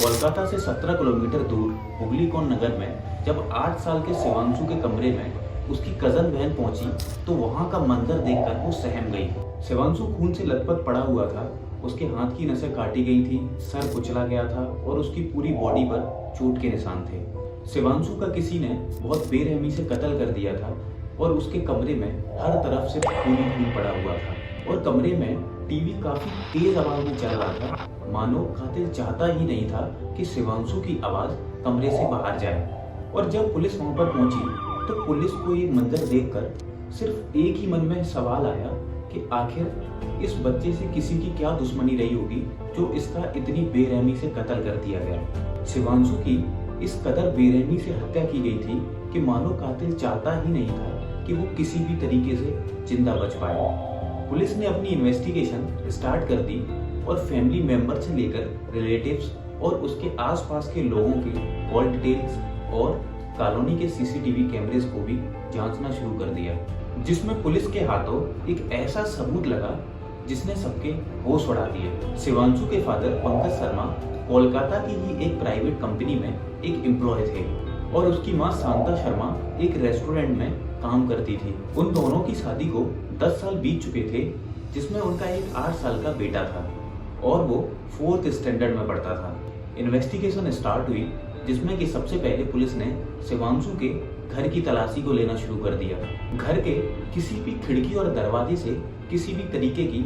कोलकाता से 17 किलोमीटर दूर हुगली कोन नगर में जब 8 साल के शिवांशु के कमरे में उसकी कजन बहन पहुंची तो वहां का मंजर देखकर वो सहम गई। शिवांशु खून से लथपथ पड़ा हुआ था, उसके हाथ की नसें काटी गई थी, सर कुचला गया था और उसकी पूरी बॉडी पर चोट के निशान थे। शिवांशु का किसी ने बहुत बेरहमी से कत्ल कर दिया था और उसके कमरे में हर तरफ से खून ही खून पड़ा हुआ था और कमरे में टीवी काफी तेज आवाज में चल रहा था, मानो कातिल चाहता ही नहीं था कि शिवांशु की आवाज कमरे से बाहर जाए। और जब पुलिस वहां पर पहुंची तो पुलिस को ये मंजर देखकर सिर्फ एक ही मन में सवाल आया कि आखिर इस बच्चे से किसी की क्या दुश्मनी रही होगी जो इसका इतनी बेरहमी से कत्ल कर दिया गया। शिवांशु की इस कदर बेरहमी से हत्या की गई थी कि मानो कातिल चाहता ही नहीं था कि वो किसी भी तरीके से जिंदा बच पाए। पुलिस ने अपनी इन्वेस्टिगेशन स्टार्ट कर दी और फैमिली मेंबर से लेकर रिलेटिव्स और उसके आसपास के लोगों के कॉल डिटेल्स और कॉलोनी के सीसीटीवी कैमरेज को भी जांचना शुरू कर दिया, जिसमें पुलिस के हाथों एक ऐसा सबूत लगा जिसने सबके होश उड़ा दिए। शिवांशु के फादर पंकज शर्मा कोलकाता की ही एक प्राइवेट कंपनी में एक एम्प्लॉय थे और उसकी मां शांता शर्मा एक रेस्टोरेंट में काम करती थी। उन दोनों की शादी को 10 साल बीत चुके थे, जिसमें उनका एक 8 साल का बेटा था और वो 4th स्टैंडर्ड में पढ़ता था। इन्वेस्टिगेशन स्टार्ट हुई, जिसमें कि सबसे पहले पुलिस ने शिवांशु के घर की तलाशी को लेना शुरू कर दिया। घर के किसी भी खिड़की और दरवाजे से किसी भी तरीके की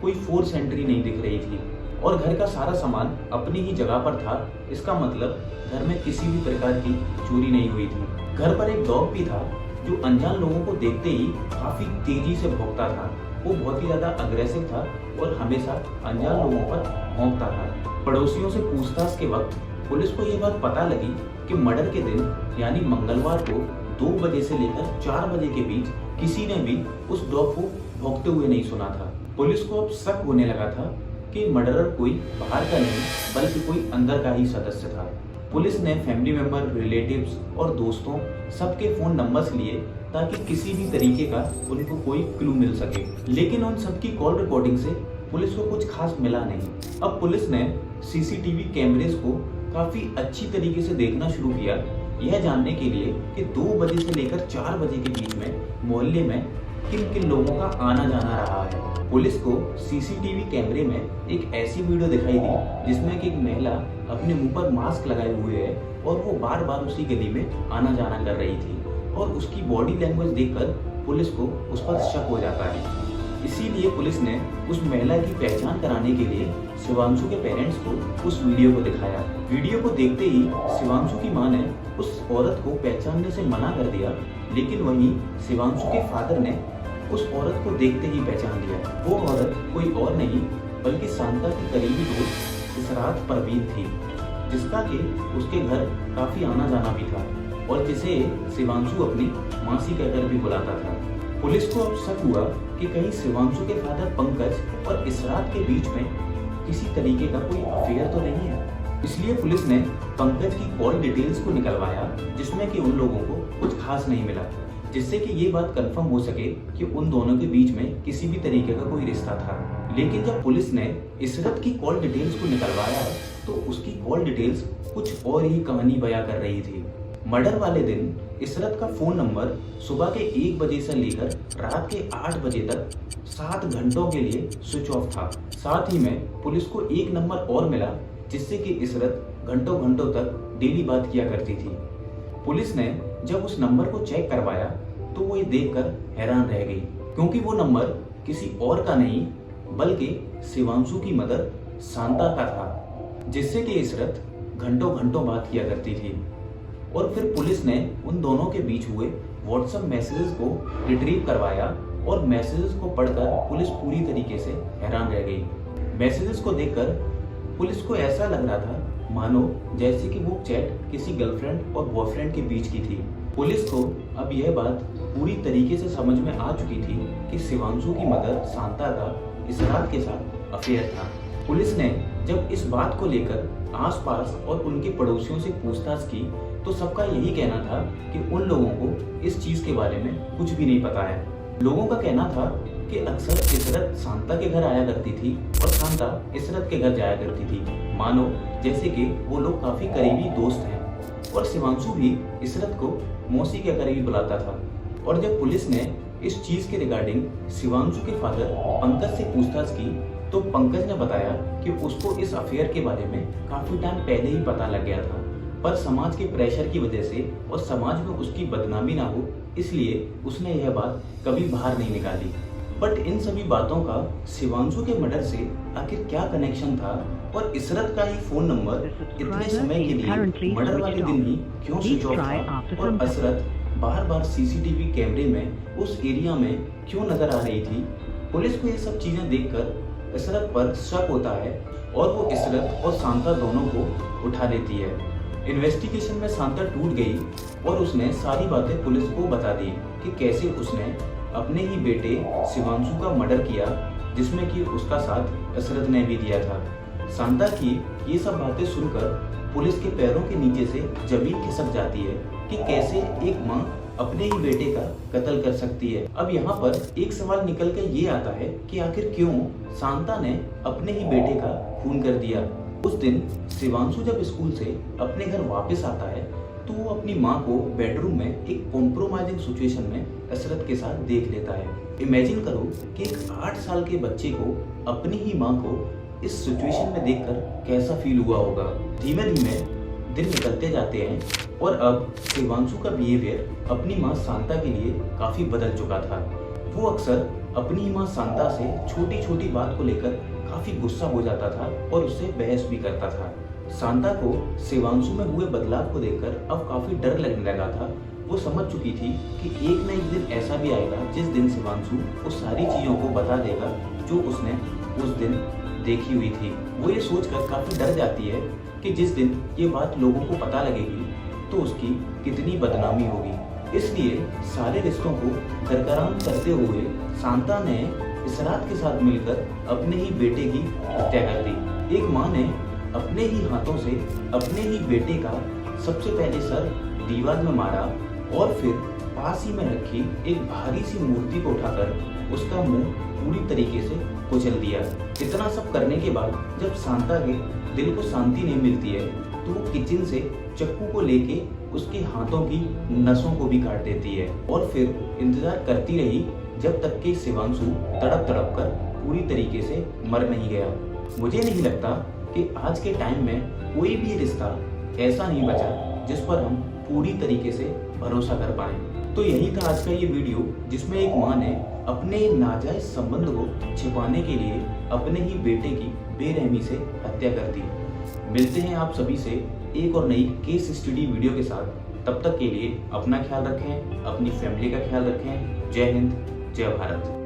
कोई फोर्स एंट्री नहीं दिख रही थी और घर का सारा सामान अपनी ही जगह पर था। इसका मतलब घर में किसी भी प्रकार की चोरी नहीं हुई थी। घर पर एक डॉग भी था जो अनजान लोगों को देखते ही काफी तेजी से भौंकता था। वो बहुत ही ज्यादा अग्रेसिव था और हमेशा अनजान लोगों पर भौंकता था। पड़ोसियों से पूछताछ के वक्त पुलिस को ये बात पता लगी कि मर्डर के दिन यानी मंगलवार को 2 बजे से लेकर 4 बजे के बीच किसी ने भी उस डॉग को भौंकते हुए नहीं सुना था। पुलिस को अब शक होने लगा था कि मर्डरर कोई बाहर का नहीं बल्कि कोई अंदर का ही सदस्य था। पुलिस ने फैमिली मेंबर, रिलेटिव्स और दोस्तों सबके फोन नंबर्स लिए ताकि किसी भी तरीके का उनको कोई क्लू मिल सके, लेकिन उन सबकी कॉल रिकॉर्डिंग से पुलिस को कुछ खास मिला नहीं। अब पुलिस ने सीसीटीवी कैमरेज को काफी अच्छी तरीके से देखना शुरू किया, यह जानने के लिए कि 2 बजे से लेकर 4 बजे के बीच में मोहल्ले में किन किन लोगों का आना जाना रहा है। पुलिस को सीसीटीवी कैमरे में एक ऐसी वीडियो दिखाई दी जिसमें कि एक महिला अपने मुंह पर मास्क लगाए हुए है और वो बार बार उसी गली में आना जाना कर रही थी और उसकी बॉडी लैंग्वेज देखकर पुलिस को उस पर शक हो जाता है। इसीलिए पुलिस ने उस महिला की पहचान कराने के लिए शिवांशु के पेरेंट्स को उस वीडियो को दिखाया। वीडियो को देखते ही शिवांशु की मां ने उस औरत को पहचानने से मना कर दिया, लेकिन वहीं शिवांशु के फादर ने उस औरत को देखते ही पहचान लिया। वो औरत कोई और नहीं बल्कि शांता की करीबी दोस्त इसरात परवीन थी, जिसका कि उसके घर काफी आना जाना भी था और जिसे शिवांशु अपनी मासी कहकर भी बुलाता था। पुलिस को अब शक हुआ कि कहीं शिवांशु के फादर पंकज और इसरात के बीच में किसी तरीके का कोई अफेयर तो नहीं है। इसलिए पुलिस ने पंकज की कॉल डिटेल्स को निकलवाया, जिसमें कि उन लोगों को कुछ खास नहीं मिला, जिससे कि ये बात कंफर्म हो सके कि उन दोनों के बीच में किसी भी तरीके का कोई रिश्ता था। लेकिन जब पुलिस ने इसरत की कॉल डिटेल्स को निकलवाया तो उसकी कॉल डिटेल्स कुछ और ही कहानी बयां कर रही थी। मर्डर वाले दिन इसरत का फोन नंबर सुबह के 1 बजे से लेकर रात के 8 बजे तक 7 घंटों के लिए स्विच ऑफ था। साथ ही में पुलिस को एक नंबर और मिला जिससे कि इसरत घंटों घंटों तक डेली बात किया करती थी। पुलिस ने जब उस नंबर को चेक करवाया तो वो ये देखकर हैरान रह गई, क्योंकि वो नंबर किसी और का नहीं बल्कि शिवांशु की मदर शांता का था, जिससे कि इसरत घंटों घंटों बात किया करती थी। और फिर पुलिस ने उन दोनों के बीच हुए व्हाट्सएप मैसेजेस को रिट्रीव करवाया और मैसेजेस को पढ़कर पुलिस पूरी तरीके से हैरान रह गई। मैसेजेस को देखकर पुलिस को ऐसा लग रहा था मानो जैसे कि वो चैट किसी गर्लफ्रेंड और बॉयफ्रेंड के बीच की थी। पुलिस को अब यह बात पूरी तरीके से समझ में आ चुकी थी कि शिवांशु की मदर शांता का इसरात के साथ अफेयर था। पुलिस ने जब इस बात को लेकर आसपास और उनके पड़ोसियों से पूछताछ की तो सबका यही कहना था कि उन लोगों को इस चीज के बारे में कुछ भी नहीं पता है। लोगों का कहना था कि अक्सर इशरत शांता के घर आया करती थी और शांता इशरत के घर जाया करती थी, मानो जैसे कि वो लोग काफी करीबी दोस्त हैं। और शिवांशु भी इशरत को मौसी के करीबी बुलाता था। और जब पुलिस ने इस चीज के रिगार्डिंग शिवांशु के फादर पंकज से पूछताछ की तो पंकज ने बताया कि उसको इस अफेयर के बारे में काफी टाइम पहले ही पता लग गया था, पर समाज के प्रेशर की वजह से और समाज में उसकी बदनामी ना हो इसलिए उसने यह बात कभी बाहर नहीं निकाली। बट इन सभी बातों का शिवांशु के मर्डर से आखिर क्या कनेक्शन था और इशरत का ही फोन नंबर इतने समय के लिए मर्डर वाले दिन ही क्यों स्विच ऑफ था और इशरत बार बार सीसीटीवी कैमरे में उस एरिया में क्यों नजर आ रही थी। पुलिस को ये सब चीजें देखकर इशरत पर शक होता है और वो इशरत और शांता दोनों को उठा लेती है। इन्वेस्टिगेशन में शांता टूट गई और उसने सारी बातें पुलिस को बता दी कि कैसे उसने अपने ही बेटे शिवांशु का मर्डर किया, जिसमें कि उसका साथ इशरत ने भी दिया था। शांता की ये सब बातें सुनकर पुलिस के पैरों के नीचे से जमीन खिसक जाती है कि कैसे एक माँ अपने ही बेटे का कत्ल कर सकती है। अब यहाँ पर एक सवाल निकल कर ये आता है कि आखिर क्यों शांता ने अपने ही बेटे का खून कर दिया। उस दिन शिवांशु जब स्कूल से अपने घर वापस आता है तो वो अपनी माँ को बेडरूम में एक कॉम्प्रोमाइजिंग सिचुएशन में इशरत के साथ देख लेता है। इमेजिन करो कि एक 8 साल के बच्चे को अपनी ही माँ को इस सिचुएशन में देखकर कैसा फील हुआ होगा। धीमे धीमे दिन निकलते जाते हैं और अब शिवांशु का बिहेवियर अपनी माँ शांता के लिए काफी बदल चुका था। वो अक्सर अपनी माँ शांता से छोटी छोटी बात को लेकर काफी गुस्सा हो जाता था और उससे बहस भी करता था। शांता को शिवांशु में हुए बदलाव को देखकर अब काफी डर लगने लगा था। वो समझ चुकी थी कि एक न एक दिन ऐसा भी आएगा जिस दिन शिवांशु उस सारी चीजों को बता देगा जो उसने उस दिन देखी हुई थी। वो ये सोचकर काफी डर जाती है कि जिस दिन ये बात लोगों को पता लगेगी तो उसकी कितनी बदनामी होगी। इसलिए सारे रिश्तों को बरकरार करते हुए शांता ने इशरत के साथ मिलकर अपने ही बेटे की हत्या कर दी। एक माँ ने अपने ही हाथों से अपने ही बेटे का सबसे पहले सर दीवार में मारा और फिर पास ही में रखी एक भारी सी मूर्ति को उठाकर उसका मुंह पूरी तरीके से कुचल दिया। इतना सब करने के बाद जब शांता के दिल को शांति नहीं मिलती है तो वो किचन से चाकू को लेके उसके हाथों की नसों को भी काट देती है और फिर इंतजार करती रही जब तक कि शिवांशु तड़प तड़प कर पूरी तरीके से मर नहीं गया। मुझे नहीं लगता कि आज के टाइम में कोई भी रिश्ता ऐसा नहीं बचा जिस पर हम पूरी तरीके से भरोसा कर पाए। तो यही था आज का ये वीडियो जिसमें एक माँ ने अपने नाजायज संबंध को छिपाने के लिए अपने ही बेटे की बेरहमी से हत्या कर दी। मिलते हैं आप सभी से एक और नई केस स्टडी वीडियो के साथ। तब तक के लिए अपना ख्याल रखें, अपनी फैमिली का ख्याल रखें। जय हिंद, जय भारत।